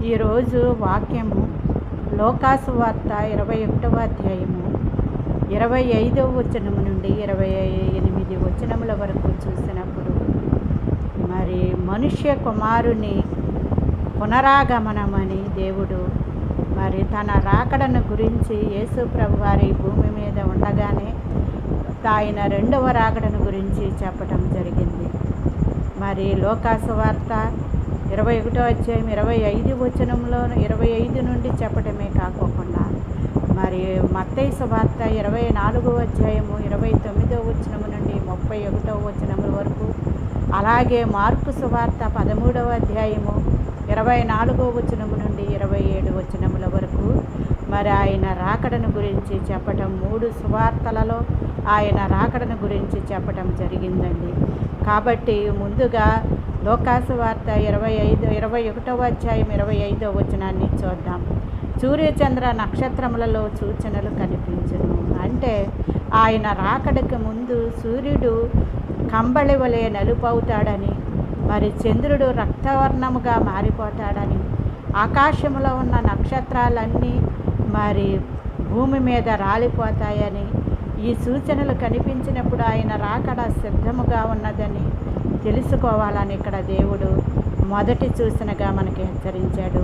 ఈరోజు వాక్యము లోకాసు వార్త 21వ అధ్యాయము 25వ వచనము నుండి 28 వచనముల వరకు చూసినప్పుడు మరి మనుష్య కుమారుని పునరాగమనమని దేవుడు మరి తన రాకడను గురించి యేసు ప్రభు వారి భూమి మీద ఉండగానే ఆయన రెండవ రాకడను గురించి చెప్పడం జరిగింది. మరి లోకాసు వార్త 21వ అధ్యాయం 25 వచనంలో 25 నుండి చెప్పడమే కాకోకుండా మరి మత్తయి సువార్త 24వ అధ్యాయము 29వ వచనము నుండి 31వ వచనముల వరకు, అలాగే మార్కు సువార్త 13వ అధ్యాయము 24వ వచనము నుండి 27 వచనముల వరకు మరి ఆయన రాకడను గురించి చెప్పటం, 3 సువార్తలలో ఆయన రాకడను గురించి చెప్పటం జరిగిందండి. కాబట్టి ముందుగా లోకాసు వార్త 21వ అధ్యాయం 25వ వచనాన్ని చూద్దాం. సూర్యచంద్ర నక్షత్రములలో సూచనలు కనిపించును. అంటే ఆయన రాకడకు ముందు సూర్యుడు కంబళి వలె నలుపవుతాడని, మరి చంద్రుడు రక్తవర్ణముగా మారిపోతాడని, ఆకాశంలో ఉన్న నక్షత్రాలన్నీ మరి భూమి మీద రాలిపోతాయని, ఈ సూచనలు కనిపించినప్పుడు ఆయన రాకడ సిద్ధముగా ఉన్నదని తెలుసుకోవాలని ఇక్కడ దేవుడు మొదటి సూచనగా మనకి హెచ్చరించాడు.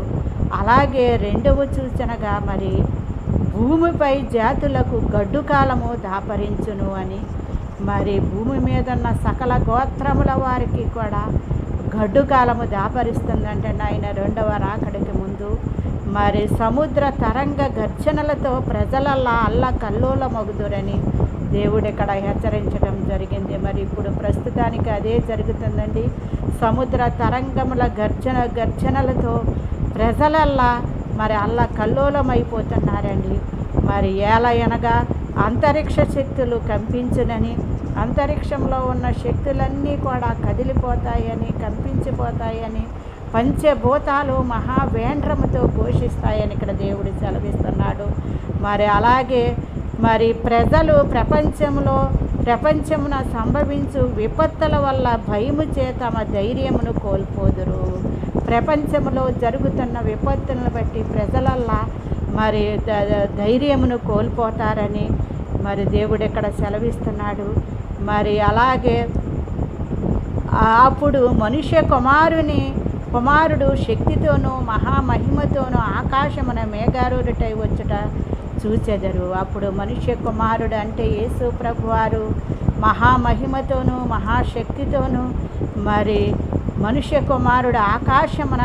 అలాగే రెండవ సూచనగా మరి భూమిపై జాతులకు గడ్డు కాలము దాపరించును అని, మరి భూమి మీద ఉన్న సకల గోత్రముల వారికి కూడా గడ్డు కాలము దాపరిస్తుందంటే ఆయన రెండవ రాకడికి ముందు మరి సముద్ర తరంగ గర్జనలతో ప్రజలల్లా అల్లకల్లోలమగుదురని దేవుడు ఇక్కడ హెచ్చరించడం జరిగింది. మరి ఇప్పుడు ప్రస్తుతానికి అదే జరుగుతుందండి. సముద్ర తరంగముల గర్జనలతో ప్రజలల్లా మరి అల్లకల్లోలమైపోతున్నారండి. మరి ఏలయనగా అంతరిక్ష శక్తులు కంపించునని, అంతరిక్షంలో ఉన్న శక్తులన్నీ కూడా కదిలిపోతాయని, కంపించిపోతాయని, పంచభూతాలు మహావేంద్రముతో ఘోషిస్తాయని ఇక్కడ దేవుడు సెలవిస్తున్నాడు. మరి అలాగే మరి ప్రజలు ప్రపంచమున సంభవించు విపత్తుల వల్ల భయము చే తమ ధైర్యమును కోల్పోదురు. ప్రపంచంలో జరుగుతున్న విపత్తులను బట్టి ప్రజలల్లా మరి ధైర్యమును కోల్పోతారని మరి దేవుడు ఇక్కడ సెలవిస్తున్నాడు. మరి అలాగే అప్పుడు మనుష్య కుమారుడు శక్తితోనూ మహామహిమతోనూ ఆకాశమున మేఘారూఢుడై వచ్చుట చూచెదరు. అప్పుడు మనుష్య కుమారుడు అంటే యేసు ప్రభువారు మహామహిమతోనూ మహాశక్తితోనూ మరి మనుష్య కుమారుడు ఆకాశమున